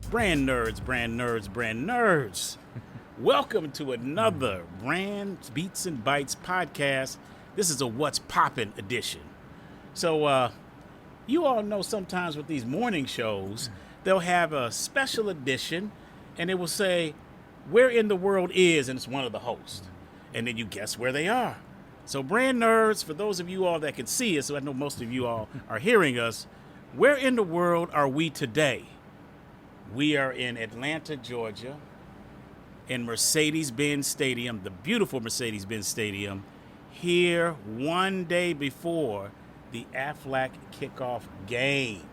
Brand nerds, brand nerds, brand nerds. Welcome to another Brands, Beats, and Bytes podcast. This is a What's Poppin' edition. So, you all know sometimes with these morning shows, they'll have a special edition, and it will say, where in the world is, and it's one of the hosts. And then you guess where they are. So, brand nerds, for those of you all that can see us, so I know most of you all are hearing us, where in the world are we today? We are in Atlanta, Georgia, in Mercedes Benz Stadium, the beautiful Mercedes Benz Stadium, here one day before the Aflac Kickoff game.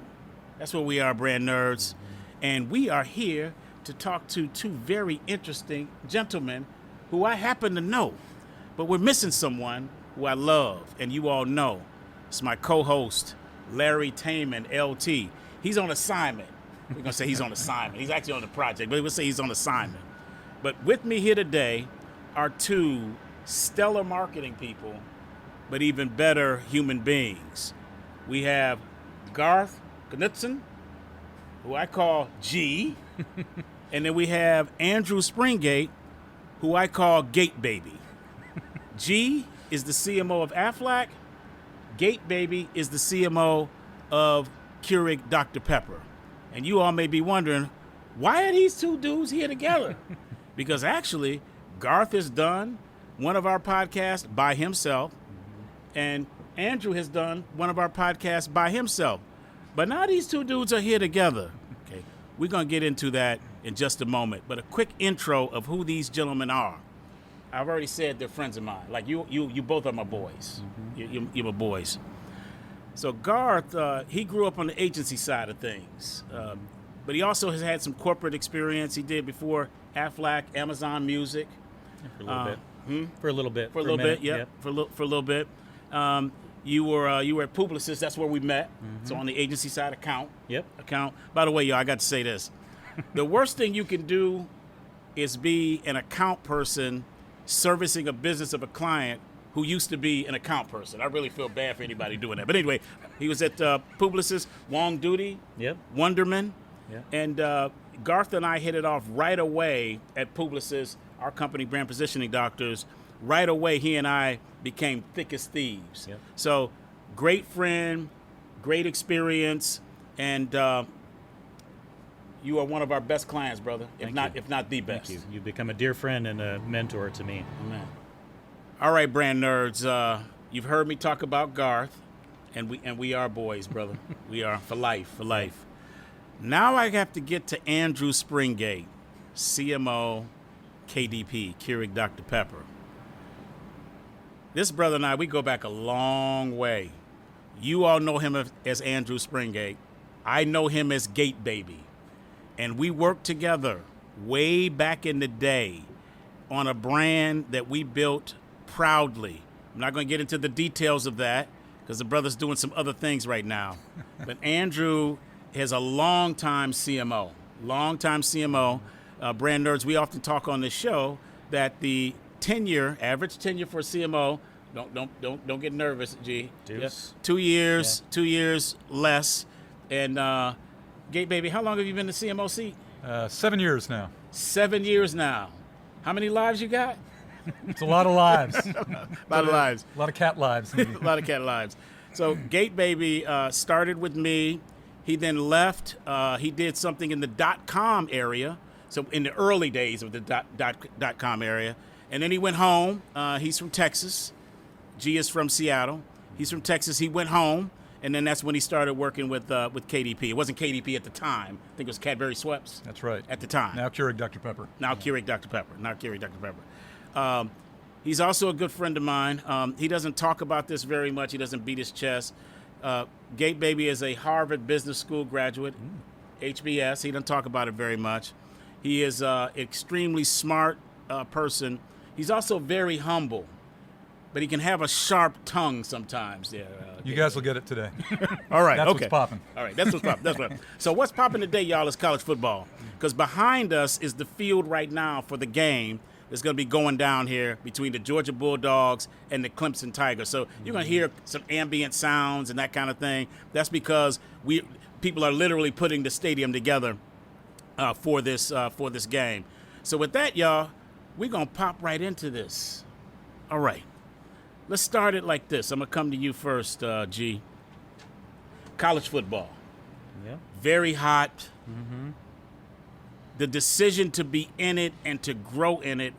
That's where we are, brand nerds. And we are here to talk to two very interesting gentlemen who I happen to know. But we're missing someone who I love, and you all know. It's my co-host, Larry Taman, LT. He's on assignment. We're going to say he's on assignment. He's actually on the project, but we'll say he's on assignment. But with me here today are two stellar marketing people, but even better human beings. We have Garth Knutson, who I call G, and then we have Andrew Springate, who I call Gate Baby. G is the CMO of Aflac. Gate Baby is the CMO of Keurig Dr. Pepper. And you all may be wondering, why are these two dudes here together? Because actually, Garth has done one of our podcasts by himself, and Andrew has done one of our podcasts by himself. But now these two dudes are here together. Okay, we're going to get into that in just a moment. But a quick intro of who these gentlemen are. I've already said they're friends of mine. Like you both are my boys. You're my boys. So Garth, he grew up on the agency side of things, but he also has had some corporate experience. He did before Aflac, Amazon Music. For a little bit. For a little bit. For a little bit, yeah. For a little bit. You were at Publicis. That's where we met. So on the agency side, account. By the way, y'all, I got to say this: the worst thing you can do is be an account person servicing a business of a client who used to be an account person. I really feel bad for anybody doing that. But anyway, he was at Publicis, Wong Duty, Wonderman, and Garth and I hit it off right away at Publicis, our company, Brand Positioning Doctors. Right away, he and I became thick as thieves. So great friend, great experience, and you are one of our best clients, brother, if not the best. Thank you. You've become a dear friend and a mentor to me. Amen. All right, brand nerds. You've heard me talk about Garth, and we are boys, brother. We are for life. Now I have to get to Andrew Springate, CMO, KDP, Keurig Dr. Pepper. This brother and I, we go back a long way. You all know him as Andrew Springate. I know him as Gate Baby. And we worked together way back in the day on a brand that we built proudly. I'm not going to get into the details of that because the brother's doing some other things right now. But Andrew is a long-time CMO. Brand nerds, we often talk on this show that the average tenure for a CMO, don't get nervous, G. Deuce. 2 years, 2 years less. And Gate Baby, how long have you been in the CMO seat? 7 years now. 7 years now. How many lives you got? It's a lot of lives. A lot of lives. A lot of cat lives. A lot of cat lives. So Gate Baby started with me. He then left. He did something in the .com area. So in the early days of the .com area. And then he went home. He's from Texas. G is from Seattle. He's from Texas. He went home. And then that's when he started working with KDP. It wasn't KDP at the time. I think it was Cadbury Schweppes. That's right. At the time. Now Keurig Dr. Pepper. Keurig Dr. Pepper. He's also a good friend of mine. He doesn't talk about this very much. He doesn't beat his chest. Gate Baby is a Harvard Business School graduate, HBS. He doesn't talk about it very much. He is an extremely smart person. He's also very humble. But he can have a sharp tongue sometimes. You guys will get it today. All right, That's okay. what's popping. All right, that's what's popping. So what's popping today, y'all, is college football. Because behind us is the field right now for the game that's going to be going down here between the Georgia Bulldogs and the Clemson Tigers. So you're going to hear some ambient sounds and that kind of thing. That's because people are literally putting the stadium together for this game. So with that, y'all, we're gonna pop right into this. All right, let's start it like this. I'm gonna come to you first, G. College football, Yeah. very hot. The decision to be in it and to grow in it,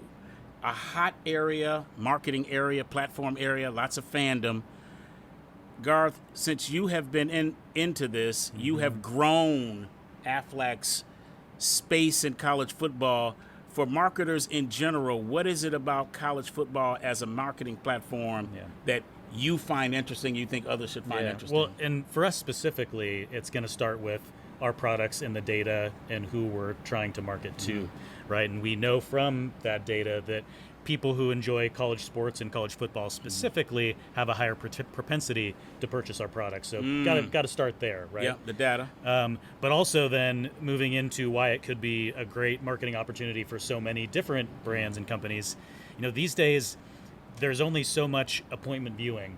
a hot area, marketing area, platform area, lots of fandom. Garth, since you have been into this, you have grown Aflac's space in college football. For marketers in general, what is it about college football as a marketing platform that you find interesting, you think others should find interesting? Well, and for us specifically, it's going to start with our products and the data and who we're trying to market to, right? And we know from that data that people who enjoy college sports and college football specifically have a higher propensity to purchase our products. So got to start there, right? Yeah, the data. But also then moving into why it could be a great marketing opportunity for so many different brands and companies. You know, these days there's only so much appointment viewing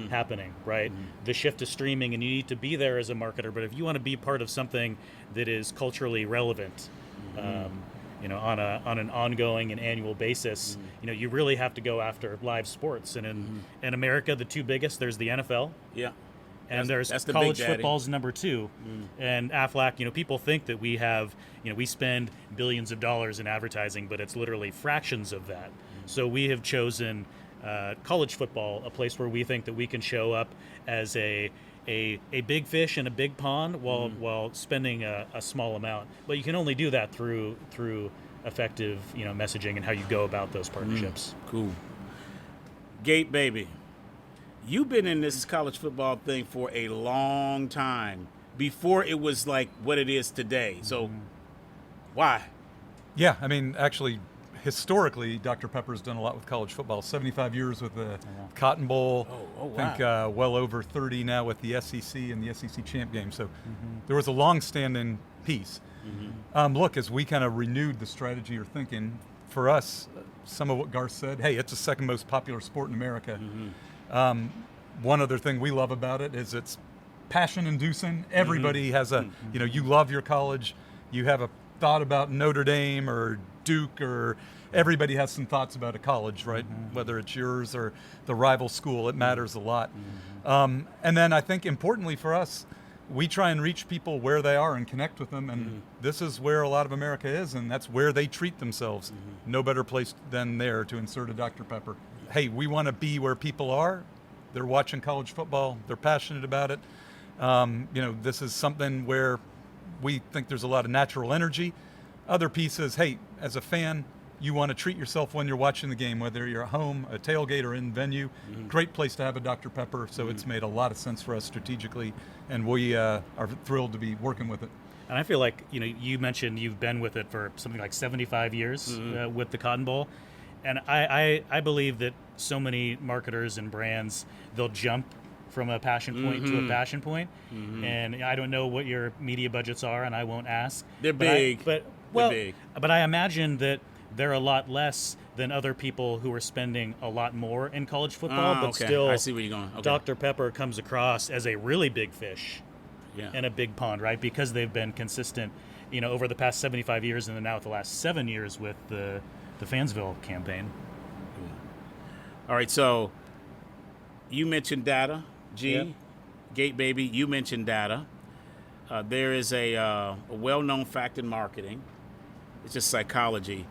happening, right? The shift to streaming, and you need to be there as a marketer. But if you want to be part of something that is culturally relevant, you know, on an ongoing and annual basis, you know, you really have to go after live sports. And in America, the two biggest, there's the NFL. Yeah. And That's there's the college big daddy. football's number two. And Aflac, you know, people think that we have, you know, we spend billions of dollars in advertising, but it's literally fractions of that. So we have chosen college football, a place where we think that we can show up as a big fish in a big pond while spending a small amount. But you can only do that through effective, you know, messaging and how you go about those partnerships. Cool. Gate baby, you've been in this college football thing for a long time, before it was like what it is today. So why? Yeah, I mean, actually, historically, Dr. Pepper's done a lot with college football. 75 years with the Cotton Bowl. I think well over 30 now with the SEC and the SEC champ game. So there was a long-standing piece. Look, as we kind of renewed the strategy or thinking, for us, some of what Garth said, hey, it's the second most popular sport in America. One other thing we love about it is it's passion-inducing. Everybody has a, you know, you love your college. You have a thought about Notre Dame or Duke, or everybody has some thoughts about a college, right? Whether it's yours or the rival school, it matters a lot. And then I think importantly for us, we try and reach people where they are and connect with them. And this is where a lot of America is, and that's where they treat themselves. No better place than there to insert a Dr. Pepper. Hey, we want to be where people are. They're watching college football. They're passionate about it. You know, this is something where we think there's a lot of natural energy. Other pieces, hey, as a fan, you want to treat yourself when you're watching the game, whether you're at home, a tailgate, or in venue. Great place to have a Dr. Pepper, so it's made a lot of sense for us strategically, and we are thrilled to be working with it. And I feel like, you know, you mentioned you've been with it for something like 75 years with the Cotton Bowl. And I believe that so many marketers and brands, they'll jump from a passion point to a passion point. And I don't know what your media budgets are, and I won't ask. They're big. But I imagine that they're a lot less than other people who are spending a lot more in college football, but still, I see where you're going. Okay. Dr. Pepper comes across as a really big fish in a big pond, right? Because they've been consistent, you know, over the past 75 years, and then now the last 7 years with the Fansville campaign. All right, so you mentioned data, G. Yep. Gate baby, you mentioned data. There is a well-known fact in marketing. It's just psychology.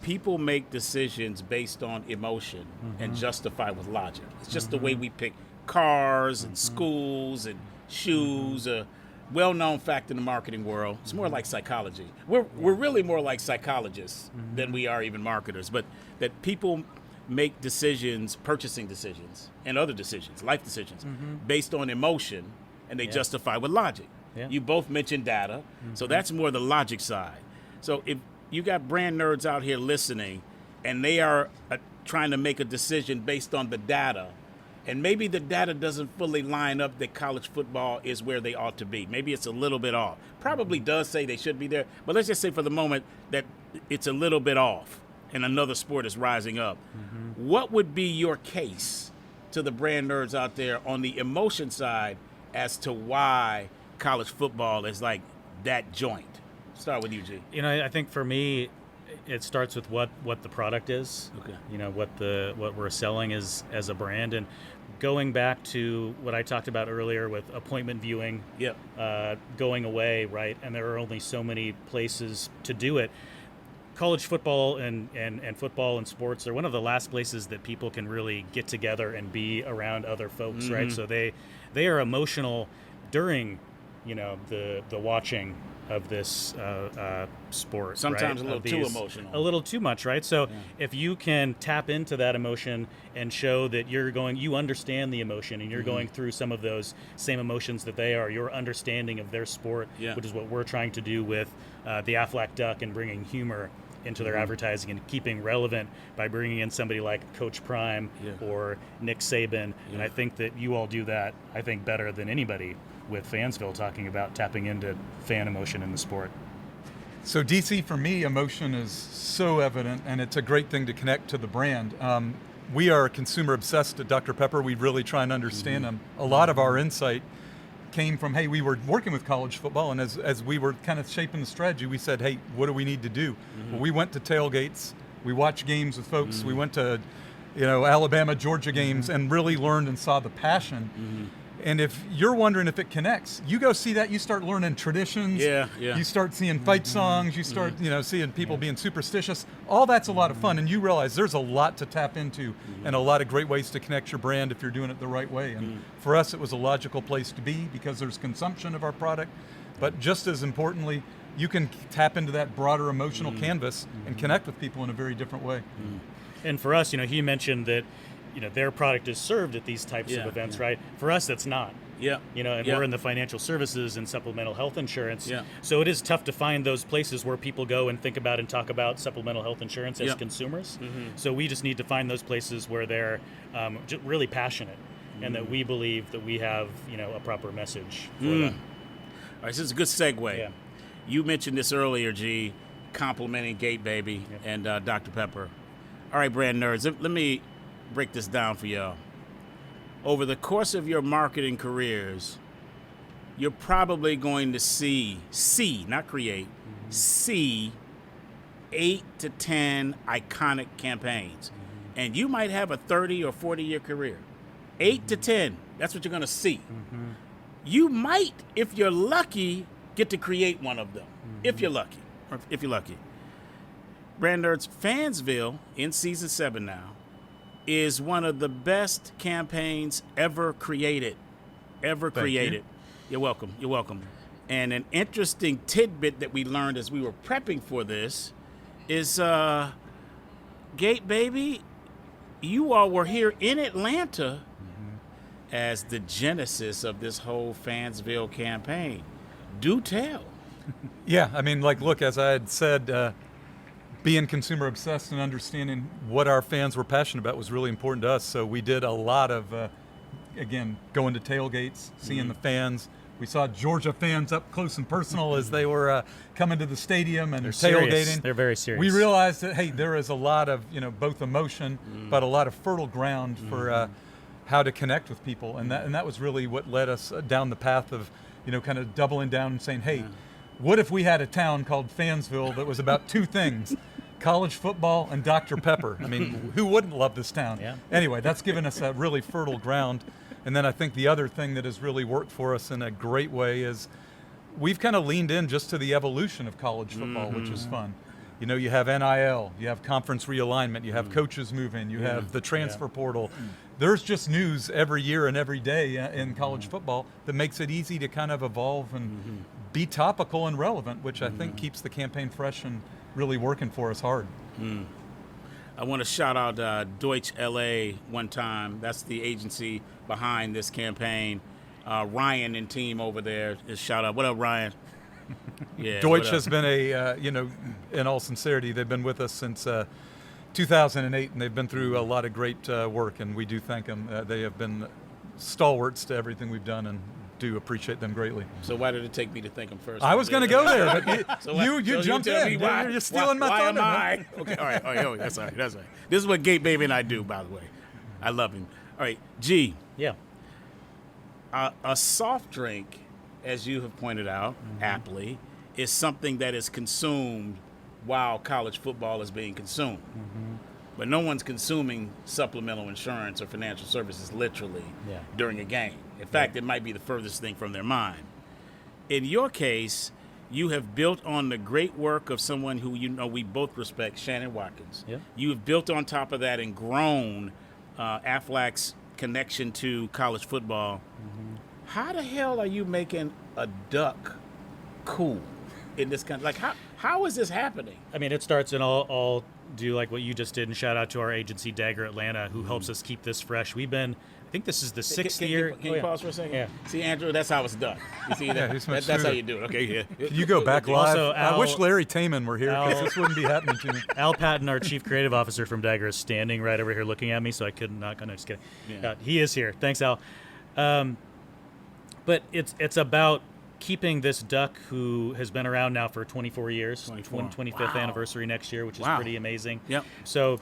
People make decisions based on emotion and justify with logic. It's just the way we pick cars and schools and shoes. A well-known fact in the marketing world. It's more like psychology. We're really more like psychologists than we are even marketers. But that people make decisions, purchasing decisions, and other decisions, life decisions, based on emotion, and they justify with logic. Yeah. You both mentioned data, so that's more the logic side. So if you got brand nerds out here listening, and they are trying to make a decision based on the data, and maybe the data doesn't fully line up that college football is where they ought to be. Maybe it's a little bit off. Probably does say they should be there, but let's just say for the moment that it's a little bit off and another sport is rising up. What would be your case to the brand nerds out there on the emotion side as to why college football is like that joint? Start with you, G. I think for me, it starts with what the product is. Okay. What we're selling as a brand, and going back to what I talked about earlier with appointment viewing. Yep. Going away, right? And there are only so many places to do it. College football and football and sports are one of the last places that people can really get together and be around other folks, Mm-hmm. right? So they are emotional during, the watching of this sport. Sometimes right? a little Of too these- emotional. A little too much, right? So if you can tap into that emotion and show that you understand the emotion and you're going through some of those same emotions that they are, your understanding of their sport, which is what we're trying to do with the Aflac Duck and bringing humor into their advertising and keeping relevant by bringing in somebody like Coach Prime or Nick Saban. And I think that you all do that, I think, better than anybody with Fansville, talking about tapping into fan emotion in the sport. So DC, for me, emotion is so evident, and it's a great thing to connect to the brand. We are consumer obsessed at Dr. Pepper. We really try and understand them. A lot of our insight came from, hey, we were working with college football, and as we were kind of shaping the strategy, we said, hey, what do we need to do? Well, we went to tailgates, we watched games with folks, we went to Alabama, Georgia games, and really learned and saw the passion. And if you're wondering if it connects, you go see that, you start learning traditions. Yeah. You start seeing fight songs, you start, seeing people being superstitious. All that's a lot of fun, and you realize there's a lot to tap into and a lot of great ways to connect your brand if you're doing it the right way. And for us, it was a logical place to be because there's consumption of our product, but just as importantly, you can tap into that broader emotional canvas and connect with people in a very different way. And for us, he mentioned that their product is served at these types of events, right? For us, that's not. Yeah. And we're in the financial services and supplemental health insurance. Yeah. So it is tough to find those places where people go and think about and talk about supplemental health insurance as consumers. So we just need to find those places where they're really passionate and that we believe that we have, a proper message for them. All right, so it's a good segue. Yeah. You mentioned this earlier, G, complimenting Gate Baby and Dr. Pepper. All right, brand nerds, let me break this down for y'all. Over the course of your marketing careers, you're probably going to see, not create, see 8 to 10 iconic campaigns. And you might have a 30 or 40-year career. 8 to 10, that's what you're going to see. You might, if you're lucky, get to create one of them. If you're lucky. Brand nerds, Fansville, in season 7 now, is one of the best campaigns ever created. You're welcome. And an interesting tidbit that we learned as we were prepping for this is Gate Baby, you all were here in Atlanta as the genesis of this whole Fansville campaign. Do tell. Yeah, I mean, look, as I had said, being consumer obsessed and understanding what our fans were passionate about was really important to us. So we did a lot of, again, going to tailgates, seeing the fans. We saw Georgia fans up close and personal as they were coming to the stadium and They're tailgating. serious. They're very serious. We realized that, hey, there is a lot of, both emotion, but a lot of fertile ground for how to connect with people. And that was really what led us down the path of, kind of doubling down and saying, hey, what if we had a town called Fansville that was about two things, college football and Dr. Pepper? I mean, who wouldn't love this town? Yeah. Anyway, that's given us a really fertile ground. And then I think the other thing that has really worked for us in a great way is we've kind of leaned in just to the evolution of college football, which is fun. You have NIL, you have conference realignment, you have coaches moving, you have the transfer portal. There's just news every year and every day in college football that makes it easy to kind of evolve and be topical and relevant, which I think keeps the campaign fresh and really working for us hard. I want to shout out Deutsch LA one time. That's the agency behind this campaign. Ryan and team over there is shout out. What up, Ryan? Yeah, Deutsch has been in all sincerity, they've been with us since 2008, and they've been through a lot of great work, and we do thank them. They have been stalwarts to everything we've done, and do appreciate them greately. So why did it take me to thank him first? I was going to go there, but you jumped tell in. me why, You're stealing my thunder. Why am I? Okay, all right, that's all right. This is what Gate Baby and I do, by the way. I love him. All right, G. Yeah. A soft drink, as you have pointed out aptly, is something that is consumed while college football is being consumed. But no one's consuming supplemental insurance or financial services literally during a game. In fact, it might be the furthest thing from their mind. In your case, you have built on the great work of someone who we both respect, Shannon Watkins. Yeah. You have built on top of that and grown Aflac's connection to college football. How the hell are you making a duck cool in this country? Like, how is this happening? I mean, it starts, and I'll do like what you just did, and shout out to our agency, Dagger Atlanta, who helps us keep this fresh. We've been, I think this is the sixth year. Can you pause for a second? Yeah. See, Andrew, that's how it's done. You see that? he's much That's how smoother. you do it. Okay, yeah. Can you go back live? Also, I wish Larry Taman were here because this wouldn't be happening to me. Al Patton, our chief creative officer from Dagger, is standing right over here looking at me, so I could not go. No, just kidding. Yeah. He is here. Thanks, Al. But it's about keeping this duck who has been around now for 24 years, 25th anniversary next year, which is pretty amazing. Yep. So,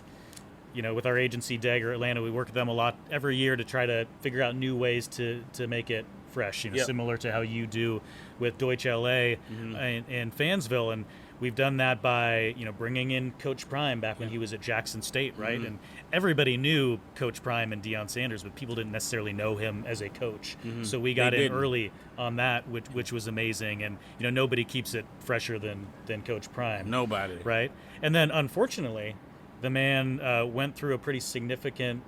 with our agency, Dagger Atlanta, we work with them a lot every year to try to figure out new ways to make it fresh, similar to how you do with Deutsch LA and Fansville. And we've done that by, bringing in Coach Prime back when he was at Jackson State, right? And everybody knew Coach Prime and Deion Sanders, but people didn't necessarily know him as a coach. So we got in early on that, which was amazing. And, nobody keeps it fresher than Coach Prime. Nobody. Right? And then, unfortunately, the man went through a pretty significant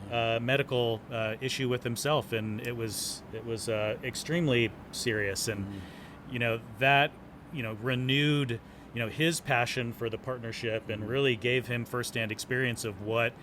medical issue with himself, and it was extremely serious. And, that, renewed his passion for the partnership and really gave him firsthand experience of what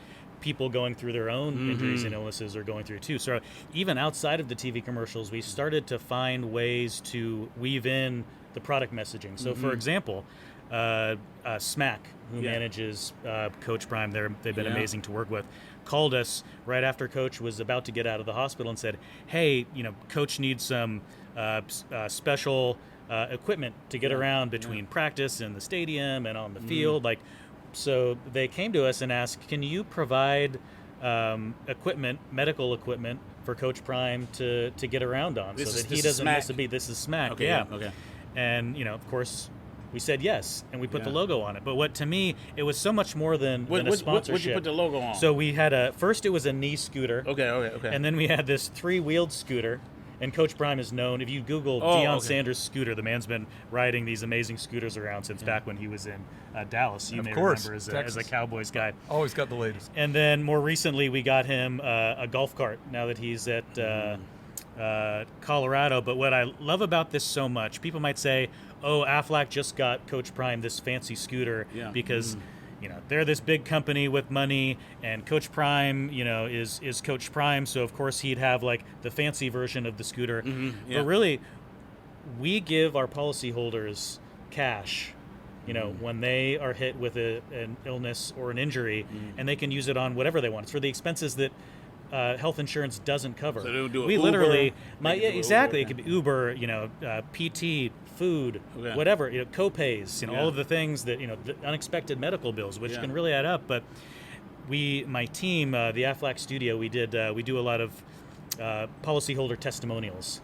people going through their own injuries and illnesses are going through too. So even outside of the TV commercials, we started to find ways to weave in the product messaging. So for example, Smack, who manages Coach Prime, they've been amazing to work with, called us right after Coach was about to get out of the hospital and said, hey, Coach needs some special equipment to get around between practice and the stadium and on the field. So they came to us and asked, can you provide medical equipment for Coach Prime to get around on, so that he doesn't miss a beat. This is Smack. Okay, yeah. Okay. And, of course, we said yes, and we put the logo on it. But to me, it was so much more than a sponsorship. What'd you put the logo on? So we had first it was a knee scooter. Okay. And then we had this 3-wheeled scooter. And Coach Prime is known, if you Google Deion Sanders scooter, the man's been riding these amazing scooters around since back when he was in Dallas. You may remember as a Cowboys guy. Always got the latest. And then more recently, we got him a golf cart now that he's at Colorado. But what I love about this so much, people might say, oh, Aflac just got Coach Prime this fancy scooter because they're this big company with money, and Coach Prime, is Coach Prime, so of course he'd have like the fancy version of the scooter. But really, we give our policyholders cash, when they are hit with an illness or an injury, and they can use it on whatever they want. It's for the expenses that health insurance doesn't cover. So they'll do we Uber, literally, exactly. It could be Uber, PT, food, whatever, co-pays, all of the things that, the unexpected medical bills, which can really add up. But my team, the Aflac studio, we do a lot of policyholder testimonials.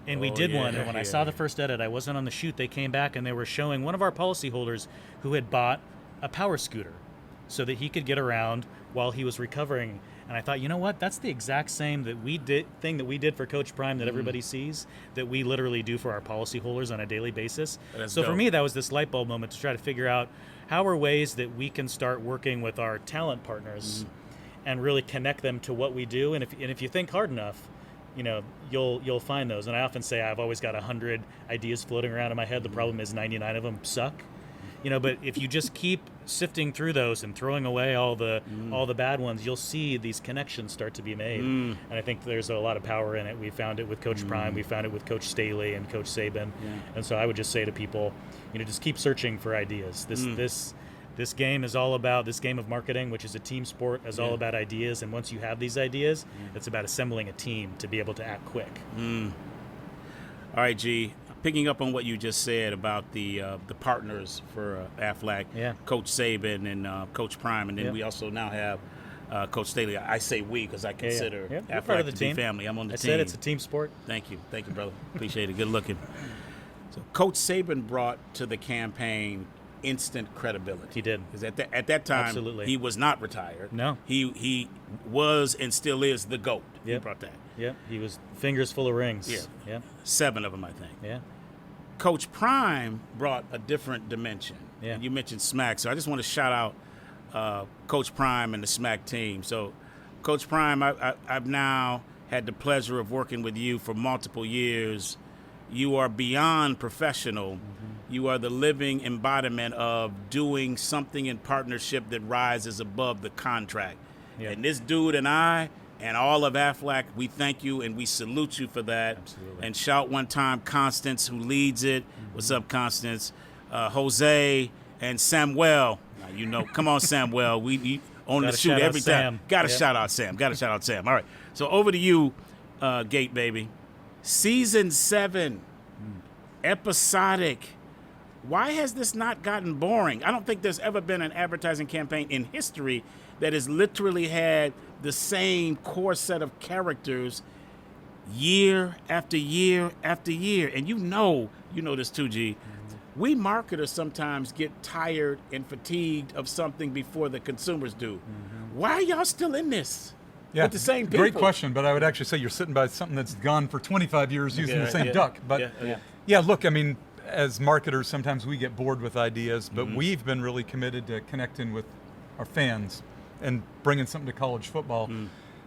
And we did one, and when I saw the first edit, I wasn't on the shoot. They came back and they were showing one of our policyholders who had bought a power scooter so that he could get around while he was recovering. And I thought, you know what? That's the exact same thing that we did for Coach Prime that everybody sees, that we literally do for our policyholders on a daily basis. So for me, that was this light bulb moment to try to figure out how are ways that we can start working with our talent partners and really connect them to what we do. And if you think hard enough, you'll find those. And I often say I've always got 100 ideas floating around in my head. The problem is 99 of them suck. But if you just keep sifting through those and throwing away all the bad ones, you'll see these connections start to be made. And I think there's a lot of power in it. We found it with Coach Prime. We found it with Coach Staley and Coach Saban. And so I would just say to people, just keep searching for ideas. This game is all about, this game of marketing, which is a team sport, is all about ideas. And once you have these ideas, it's about assembling a team to be able to act quick. All right, G. Picking up on what you just said about the partners for Aflac, Coach Saban and Coach Prime, and then we also now have Coach Staley. I say we because I consider Aflac part of the to team. be family. I'm on the team. I said it's a team sport. Thank you, brother. Appreciate it. Good looking. So Coach Saban brought to the campaign instant credibility. He did. Because at that time, Absolutely. he was not retired. No. He was and still is the GOAT. He Yep. brought that. Yeah, he was fingers full of rings. Yeah. Yeah. 7 of them, I think. Yeah. Coach Prime brought a different dimension. Yeah. And you mentioned SMAC, so I just want to shout out Coach Prime and the SMAC team. So, Coach Prime, I've now had the pleasure of working with you for multiple years. You are beyond professional. You are the living embodiment of doing something in partnership that rises above the contract. Yeah. And this dude and I and all of Aflac, we thank you and we salute you for that. Absolutely. And shout one time Constance, who leads it. What's up, Constance? Jose and Samuel. Now, you know, come on, Samuel. We on the Gotta shoot shout out every time. Sam. Got to Yep. shout out Sam. Got to shout out Sam. All right. So over to you, Gate Baby. Season 7, episodic. Why has this not gotten boring? I don't think there's ever been an advertising campaign in history that has literally had the same core set of characters year after year after year. And you know this too, G. We marketers sometimes get tired and fatigued of something before the consumers do. Why are y'all still in this? Yeah, With the same people? great question, but I would actually say you're sitting by something that's gone for 25 years using the same duck. But yeah, look, I mean, as marketers, sometimes we get bored with ideas, but we've been really committed to connecting with our fans and bringing something to college football.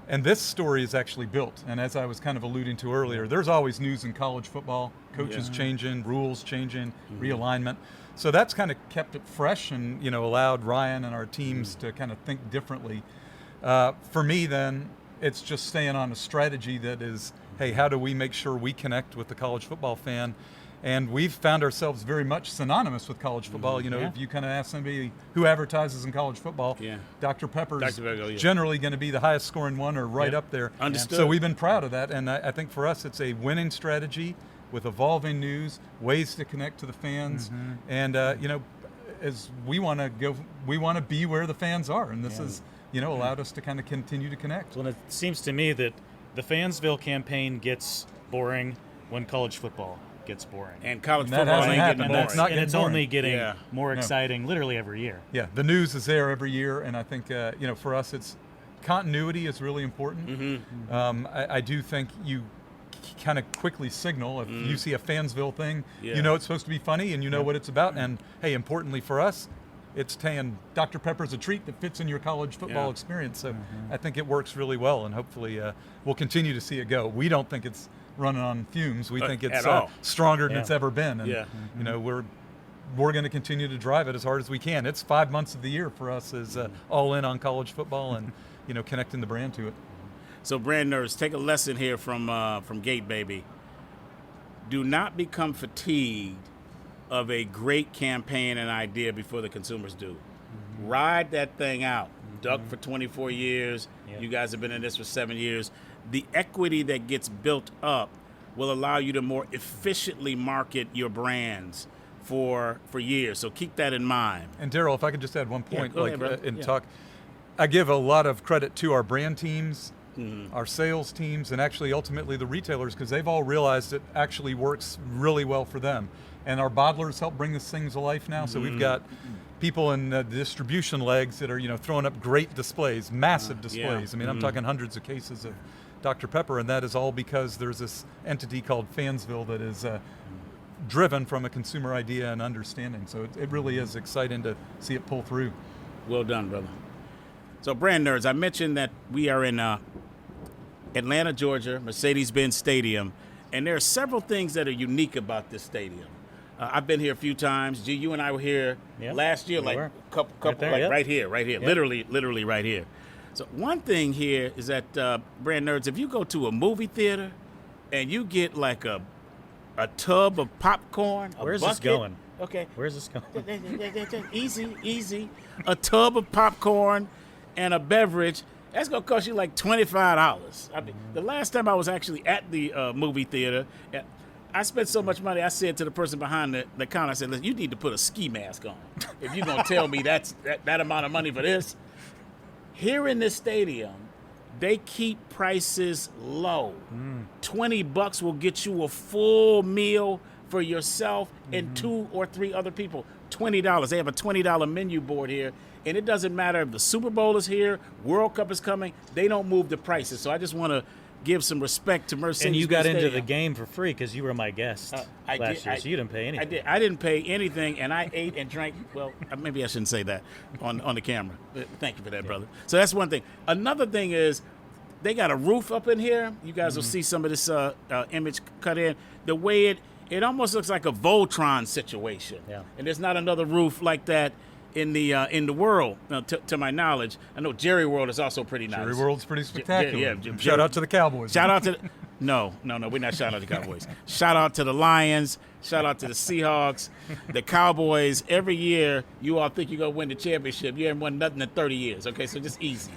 And this story is actually built. And as I was kind of alluding to earlier, there's always news in college football, coaches changing, rules changing, realignment. So that's kind of kept it fresh and, allowed Ryan and our teams to kind of think differently. For me, then, it's just staying on a strategy that is, hey, how do we make sure we connect with the college football fan? And we've found ourselves very much synonymous with college football. If you kind of ask somebody who advertises in college football, Dr. Pepper's generally going to be the highest scoring one or right up there. Understood. So we've been proud of that. And I think for us, it's a winning strategy with evolving news, ways to connect to the fans. And, as we want to go, we want to be where the fans are. And this is, allowed us to kind of continue to connect. Well, it seems to me that the Fansville campaign gets boring when college football gets boring. And college And that football hasn't ain't happened. getting boring. That's not and it's getting boring. only getting Yeah. more exciting literally every year. Yeah, the news is there every year, and I think for us, it's continuity is really important. I do think you kind of quickly signal if you see a Fansville thing, you know it's supposed to be funny, and you know what it's about. And hey, importantly for us, it's saying Dr. Pepper's a treat that fits in your college football experience. So I think it works really well, and hopefully we'll continue to see it go. We don't think it's running on fumes. We think it's stronger than it's ever been. And we're going to continue to drive it as hard as we can. It's 5 months of the year for us is all in on college football and connecting the brand to it. So brand nerds, take a lesson here from Gate Baby. Do not become fatigued of a great campaign and idea before the consumers do. Ride that thing out. Duck for 24 years. You guys have been in this for 7 years. The equity that gets built up will allow you to more efficiently market your brands for years. So keep that in mind. And Daryl, if I could just add one point, go ahead, brother. talk, I give a lot of credit to our brand teams, our sales teams, and actually ultimately the retailers, because they've all realized it actually works really well for them. And our bottlers help bring this thing to life now. So we've got people in the distribution legs that are, throwing up great displays, massive displays. I mean, I'm talking hundreds of cases of Dr. Pepper, and that is all because there's this entity called Fansville that is driven from a consumer idea and understanding. So it really is exciting to see it pull through. Well done, brother. So brand nerds, I mentioned that we are in Atlanta, Georgia, Mercedes Benz Stadium, and there are several things that are unique about this stadium. I've been here a few times. G, you and I were here last year, like a couple right here, literally right here. So one thing here is that brand nerds, if you go to a movie theater and you get like a tub of popcorn, Where's bucket, this going? Okay. Where's this going? Easy. A tub of popcorn and a beverage. That's gonna cost you like $25. I mean, the last time I was actually at the movie theater, I spent so much money. I said to the person behind the counter, I said, "Listen, you need to put a ski mask on if you're gonna tell me that amount of money for this." Here in this stadium, they keep prices low. $20 will get you a full meal for yourself and 2 or 3 other people. $20. They have a $20 menu board here, and it doesn't matter if the Super Bowl is here, World Cup is coming. They don't move the prices. So I just want to give some respect to Mercedes. And you got Benz into Stadium. the game for free because you were my guest last year, so you didn't pay anything. I didn't pay anything, and I ate and drank. Well, maybe I shouldn't say that on the camera. But thank you for that, brother. So that's one thing. Another thing is they got a roof up in here. You guys will see some of this image cut in. The way it almost looks like a Voltron situation. Yeah. And there's not another roof like that in the world, to my knowledge. I know Jerry World is also pretty nice. Jerry World's pretty spectacular. Yeah, Shout out to the Cowboys. Shout out to no, we're not shouting out the Cowboys. Shout out to the Lions. Shout out to the Seahawks, the Cowboys. Every year, you all think you're going to win the championship. You haven't won nothing in 30 years, okay? So just easy.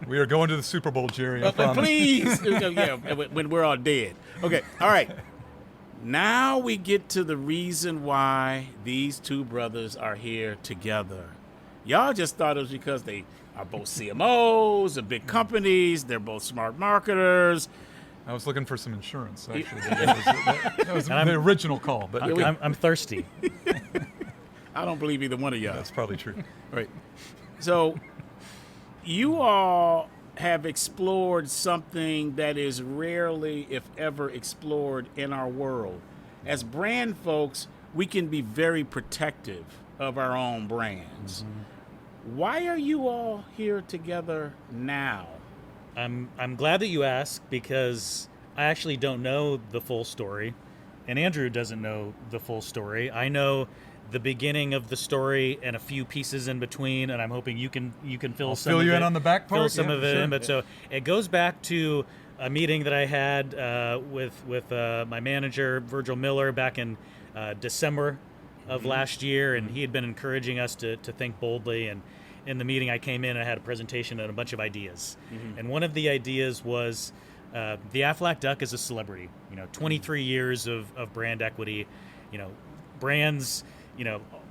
We are going to the Super Bowl, Jerry. I promise. Please. Yeah, when we're all dead. Okay, all right. Now we get to the reason why these two brothers are here together. Y'all just thought it was because they are both CMOs, they're big companies, they're both smart marketers. I was looking for some insurance, actually. That was the original call. But I'm thirsty. I don't believe either one of y'all. that's probably true. Right. So you all have explored something that is rarely, if ever, explored in our world. As brand folks, we can be very protective of our own brands. Why are you all here together now? I'm glad that you asked because I actually don't know the full story, and Andrew doesn't know the full story. I know the beginning of the story and a few pieces in between, and I'm hoping you can fill some fill of you it, in on the back part. fill some of it sure. in. But so it goes back to a meeting that I had with my manager Virgil Miller back in December of last year, and he had been encouraging us to think boldly. And in the meeting, I came in and I had a presentation and a bunch of ideas. And one of the ideas was the Aflac Duck is a celebrity. 23 years of brand equity. Brands,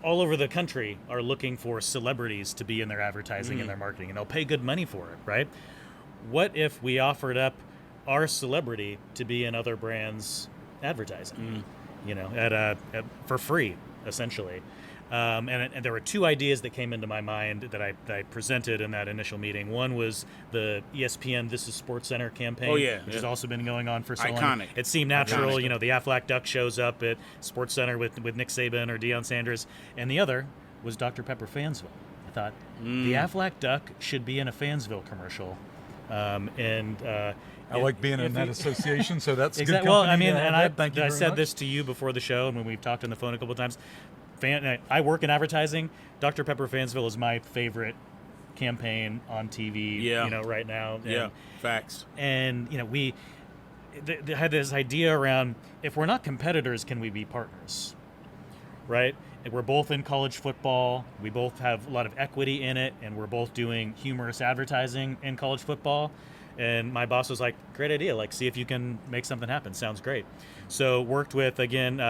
all over the country are looking for celebrities to be in their advertising and their marketing, and they'll pay good money for it, right? What if we offered up our celebrity to be in other brands' advertising, for free, essentially? And there were two ideas that came into my mind that I presented in that initial meeting. One was the ESPN This Is Sports Center campaign, which has also been going on for so long. It seemed natural. Iconic. The Aflac Duck shows up at Sports Center with Nick Saban or Deion Sanders. And the other was Dr. Pepper Fansville. I thought the Aflac Duck should be in a Fansville commercial. I like being in that association, so that's exactly. good company. Well, I said much. this to you before the show, and when we've talked on the phone a couple of times. I work in advertising. Dr. Pepper Fansville is my favorite campaign on TV. Right now. And, facts. And we had this idea around, if we're not competitors, can we be partners? Right? And we're both in college football. We both have a lot of equity in it, and we're both doing humorous advertising in college football. And my boss was like, great idea. See if you can make something happen. Sounds great. So worked with, again,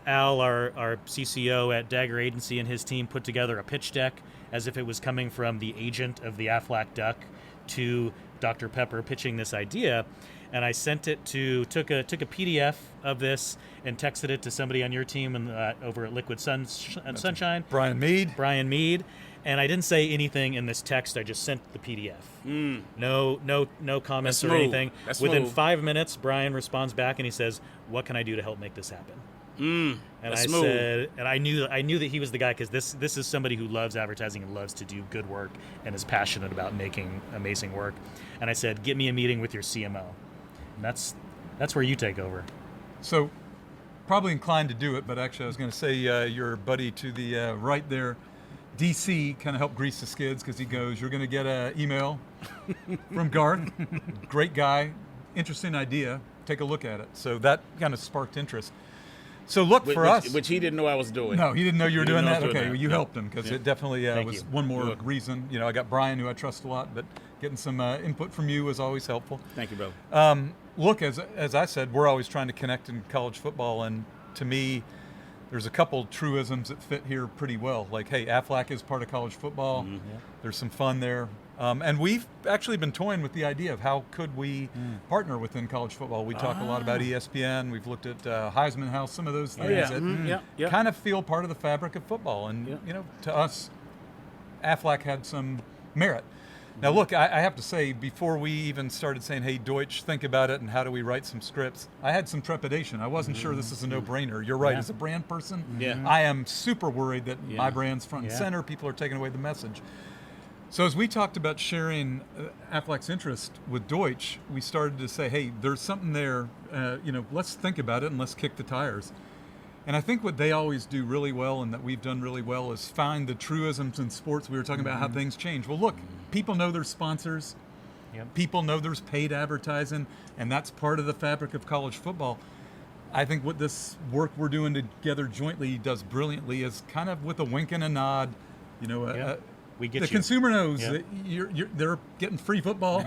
Al, our CCO at Dagger Agency, and his team put together a pitch deck as if it was coming from the agent of the Aflac Duck to Dr. Pepper pitching this idea. And I sent it took a PDF of this and texted it to somebody on your team over at Liquid Sunshine. Brian Mead. And I didn't say anything in this text. I just sent the PDF. No comments or anything. Within 5 minutes, Brian responds back and he says, "What can I do to help make this happen?" And I said, and I knew that he was the guy because this is somebody who loves advertising and loves to do good work and is passionate about making amazing work. And I said, "Get me a meeting with your CMO." And that's where you take over. So, probably inclined to do it, but actually, I was going to say your buddy to the right there, DC, kind of helped grease the skids because he goes, "You're going to get an email from Garth, great guy, interesting idea. Take a look at it." So that kind of sparked interest. So for us, which he didn't know I was doing. No, he didn't know you were doing that. Okay, well, you helped him because it definitely was one more reason. I got Brian, who I trust a lot, but getting some input from you was always helpful. Thank you, brother. Look, as I said, we're always trying to connect in college football, and to me, there's a couple truisms that fit here pretty well. Like, hey, Aflac is part of college football. There's some fun there. And we've actually been toying with the idea of how could we partner within college football. We talk a lot about ESPN. We've looked at Heisman House, some of those things that kind of feel part of the fabric of football. And, to us, Aflac had some merit. Now, look, I have to say, before we even started saying, hey, Deutsch, think about it, and how do we write some scripts, I had some trepidation. I wasn't sure this is a no-brainer. You're right. As a brand person, I am super worried that my brand's front and center. People are taking away the message. So as we talked about sharing Aflac's interest with Deutsch, we started to say, hey, there's something there. Let's think about it and let's kick the tires. And I think what they always do really well and that we've done really well is find the truisms in sports. We were talking about how things change. Well, look, people know there's sponsors. People know there's paid advertising, and that's part of the fabric of college football. I think what this work we're doing together jointly does brilliantly is kind of with a wink and a nod, we get the consumer knows that they're getting free football,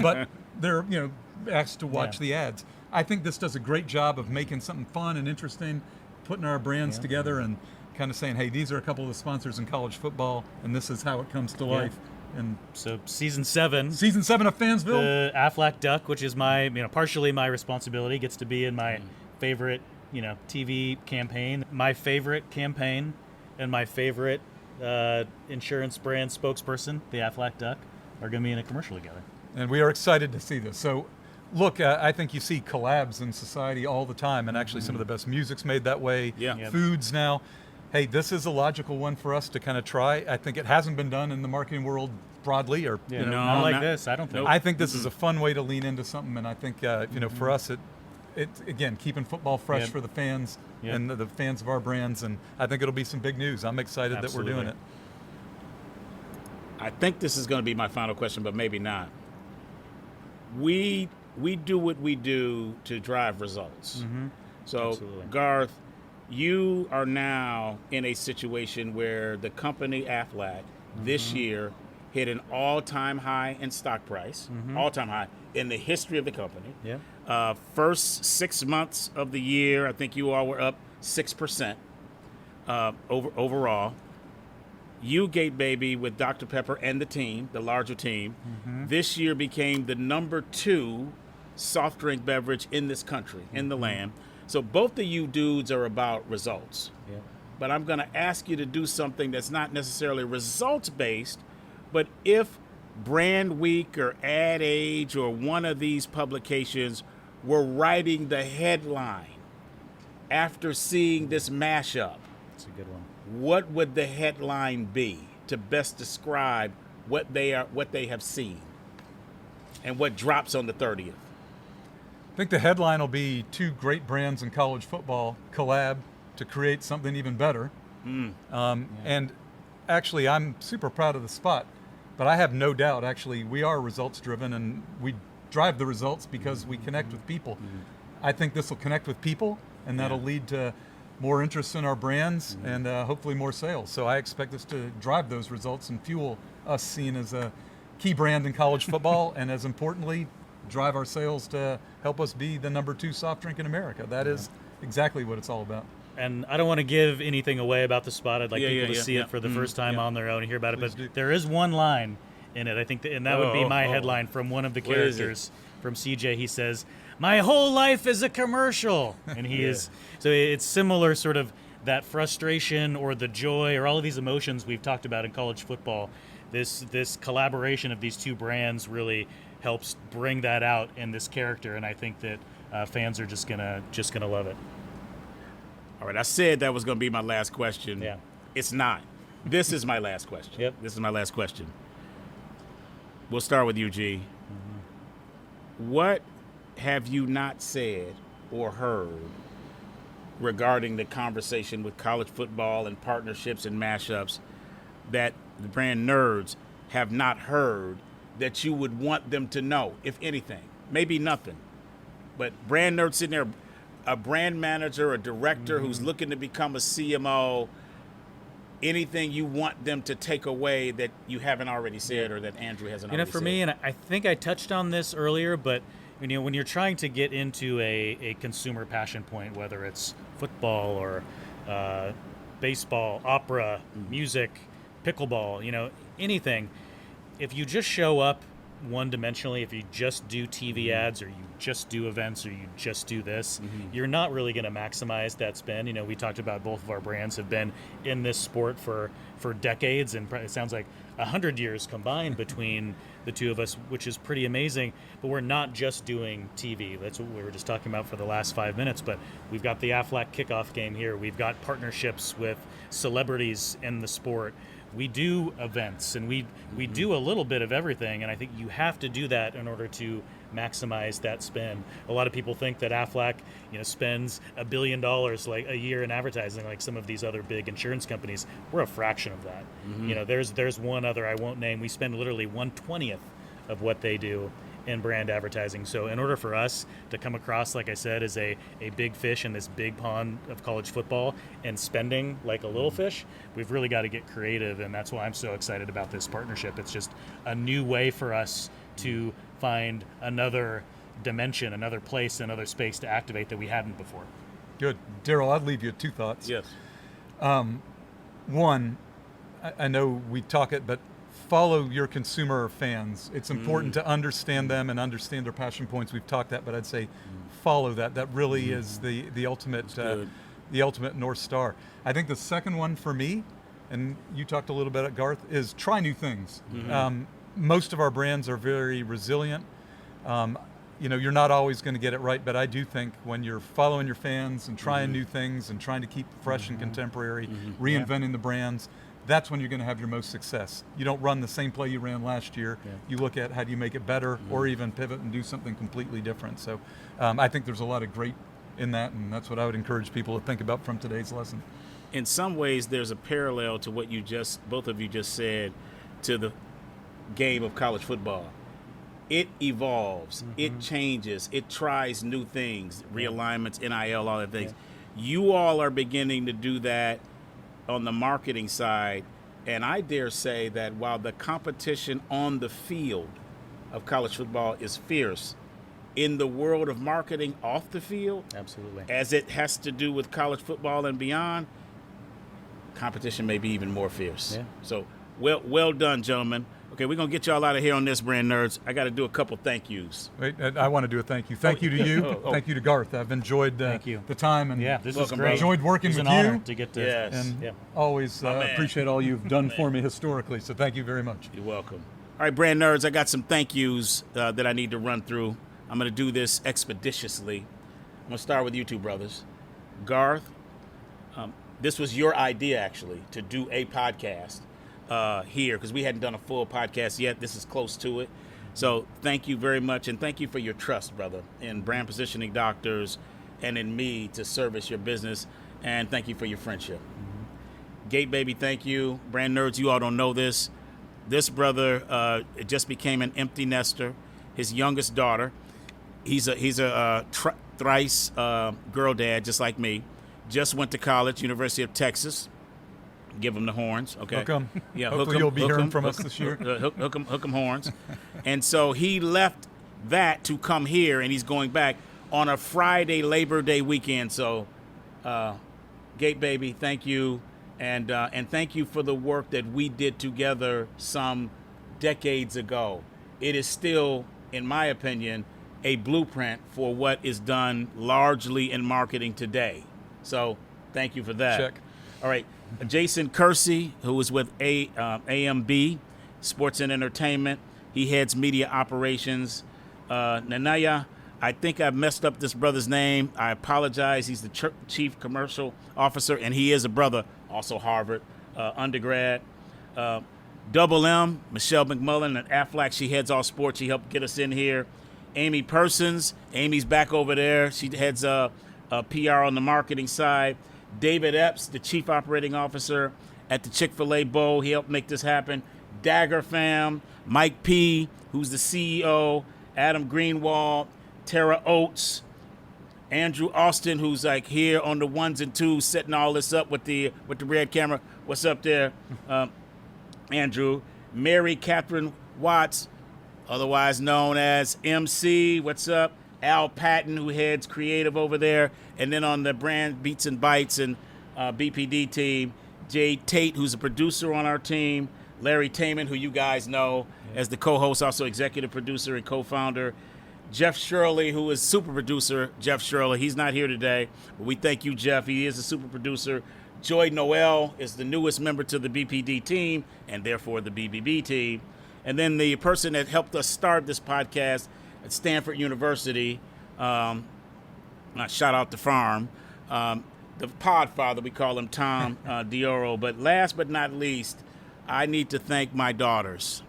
but they're asked to watch the ads. I think this does a great job of making something fun and interesting, putting our brands together and kind of saying, hey, these are a couple of the sponsors in college football, and this is how it comes to life. And so season 7 of Fansville, the Aflac Duck, which is my partially my responsibility, gets to be in my favorite TV campaign, my favorite campaign, and my favorite insurance brand spokesperson, the Aflac Duck, are going to be in a commercial together. And we are excited to see this. So, look, I think you see collabs in society all the time, and actually some of the best music's made that way. Foods now. Hey, this is a logical one for us to kind of try. I think it hasn't been done in the marketing world broadly, or not like this. I don't think. I think this is a fun way to lean into something, and I think for us, it again keeping football fresh for the fans and the fans of our brands, and I think it'll be some big news. I'm excited that we're doing it. I think this is going to be my final question, but maybe not. We do what we do to drive results. So, Garth, you are now in a situation where the company Aflac this year hit an all-time high in stock price, all-time high in the history of the company. First 6 months of the year, I think you all were up 6% overall. You, Gate Baby, with Dr. Pepper and the team, the larger team, this year became the number 2 soft drink beverage in this country, in the land. So both of you dudes are about results. But I'm going to ask you to do something that's not necessarily results-based, but if Brand Week or Ad Age or one of these publications were writing the headline after seeing this mashup, that's a good one. What would the headline be to best describe what they have seen and what drops on the 30th? I think the headline will be 2 great brands in college football collab to create something even better. And actually, I'm super proud of the spot, but I have no doubt, actually, we are results driven and we drive the results because we connect with people. I think this will connect with people, and that'll lead to more interest in our brands and hopefully more sales. So I expect us to drive those results and fuel us seen as a key brand in college football, and as importantly, drive our sales to help us be the number 2 soft drink in America. That is exactly what it's all about. And I don't want to give anything away about the spot. I'd like people to see it for the first time on their own and hear about Please it. do. But there is one line in it, I think, and that would be my headline from one of the characters from CJ. He says, "My whole life is a commercial." And he is, so it's similar sort of that frustration or the joy or all of these emotions we've talked about in college football. This collaboration of these 2 brands really helps bring that out in this character, and I think that fans are just gonna love it. All right, I said that was going to be my last question. Yeah. It's not. This is my last question. Yep. This is my last question. We'll start with you, G. What have you not said or heard regarding the conversation with college football and partnerships and mashups that the brand nerds have not heard that you would want them to know, if anything? Maybe nothing. But brand nerds sitting there, a brand manager, a director who's looking to become a CMO, anything you want them to take away that you haven't already said or that Andrew hasn't already said? For me, and I think I touched on this earlier, but when you're trying to get into a consumer passion point, whether it's football or baseball, opera, music, pickleball, anything. If you just show up one-dimensionally, if you just do TV ads or you just do events or you just do this, you're not really going to maximize that spend. We talked about both of our brands have been in this sport for decades, and it sounds like 100 years combined between the two of us, which is pretty amazing. But we're not just doing TV. That's what we were just talking about for the last 5 minutes. But we've got the Aflac Kickoff game here. We've got partnerships with celebrities in the sport. We do events, and we do a little bit of everything, and I think you have to do that in order to maximize that spend. A lot of people think that Aflac, spends $1 billion like a year in advertising, like some of these other big insurance companies. We're a fraction of that. There's one other I won't name. We spend literally 1/20th of what they do in brand advertising. So in order for us to come across, like I said, as a big fish in this big pond of college football and spending like a little fish, we've really got to get creative, and that's why I'm so excited about this partnership. It's just a new way for us to find another dimension, another place, another space to activate that we hadn't before. Good. Daryl, I'd leave you with 2 thoughts. Yes. One, I know we talk it, but follow your consumer fans. It's important to understand them and understand their passion points. We've talked that, but I'd say follow that. That really is the ultimate North Star. I think the second one for me, and you talked a little bit at Garth, is try new things. Most of our brands are very resilient. You're not always going to get it right, but I do think when you're following your fans and trying new things and trying to keep fresh and contemporary, reinventing the brands, that's when you're going to have your most success. You don't run the same play you ran last year. You look at how do you make it better or even pivot and do something completely different. So I think there's a lot of great in that, and that's what I would encourage people to think about from today's lesson. In some ways, there's a parallel to what both of you just said, to the game of college football. It evolves, it changes, it tries new things, realignments, NIL, all that things. You all are beginning to do that on the marketing side, and I dare say that while the competition on the field of college football is fierce, in the world of marketing off the field, absolutely, as it has to do with college football and beyond, competition may be even more fierce. So well done, gentlemen. Okay, we're going to get y'all out of here on this, Brand Nerds. I got to do a couple thank yous. Wait, I want to do a thank you. Thank you to you. Thank you to Garth. I've enjoyed the time. And this is great. Enjoyed working with you. It's an honor to get to. And always appreciate all you've done for me historically. So thank you very much. You're welcome. All right, Brand Nerds, I got some thank yous that I need to run through. I'm going to do this expeditiously. I'm going to start with you two brothers. Garth, this was your idea, actually, to do a podcast here, because we hadn't done a full podcast yet. This is close to it. So thank you very much, and thank you for your trust, brother, in Brand Positioning Doctors and in me to service your business, and thank you for your friendship. Gate Baby, thank you. Brand Nerds, you all don't know this. This brother just became an empty nester. His youngest daughter, he's a thrice girl dad, just like me. Just went to college, University of Texas. Give him the horns, okay? Hook 'em. Yeah, hopefully you'll be hearing from us this year. Hook 'em horns. And so he left that to come here, and he's going back on a Friday Labor Day weekend. So, Gate Baby, thank you, and thank you for the work that we did together some decades ago. It is still, in my opinion, a blueprint for what is done largely in marketing today. So, thank you for that. Check. All right. Jason Kersey, who is with AMB, Sports and Entertainment. He heads media operations. Nanaya, I think I've messed up this brother's name. I apologize. He's the chief commercial officer, and he is a brother, also Harvard undergrad. Double M, Michelle McMullen at Aflac. She heads all sports. She helped get us in here. Amy Persons. Amy's back over there. She heads PR on the marketing side. David Epps, the chief operating officer at the Chick-fil-A Bowl. He helped make this happen. Dagger Fam, Mike P., who's the CEO, Adam Greenwald, Tara Oates, Andrew Austin, who's like here on the ones and twos, setting all this up with the red camera. What's up there, Andrew? Mary Catherine Watts, otherwise known as MC. What's up? Al Patton, who heads creative over there, and then on the brand Beats and Bytes, and BPD team. Jay Tate, who's a producer on our team. Larry Taman, who you guys know as the co-host, also executive producer and co-founder. Jeff Shirley, who is super producer. Jeff Shirley, he's not here today, but we thank you, Jeff. He is a super producer. Joy Noel is the newest member to the BPD team and therefore the BBB team. And then the person that helped us start this podcast at Stanford University, shout out to Farm, the Podfather, we call him Tom Dioro. But last but not least, I need to thank my daughters.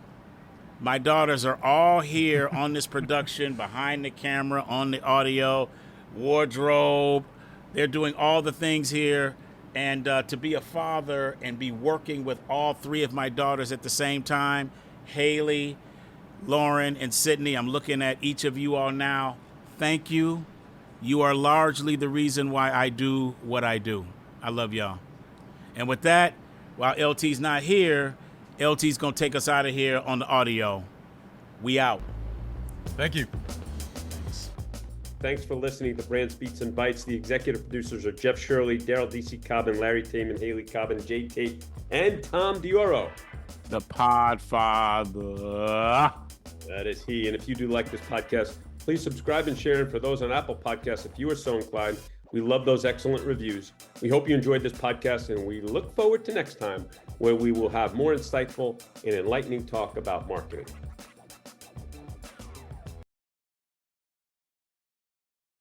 My daughters are all here on this production, behind the camera, on the audio, wardrobe. They're doing all the things here. And to be a father and be working with all three of my daughters at the same time, Haley, Lauren, and Sydney, I'm looking at each of you all now. Thank you. You are largely the reason why I do what I do. I love y'all. And with that, while LT's not here, LT's going to take us out of here on the audio. We out. Thank you. Thanks for listening to Brands, Beats, and Bytes. The executive producers are Jeff Shirley, Daryl D.C. Cobbin, Larry Taman, Haley Cobbin, Jay Tate, and Tom Dioro. The Podfather. That is he. And if you do like this podcast, please subscribe and share. And for those on Apple Podcasts, if you are so inclined, we love those excellent reviews. We hope you enjoyed this podcast, and we look forward to next time, where we will have more insightful and enlightening talk about marketing.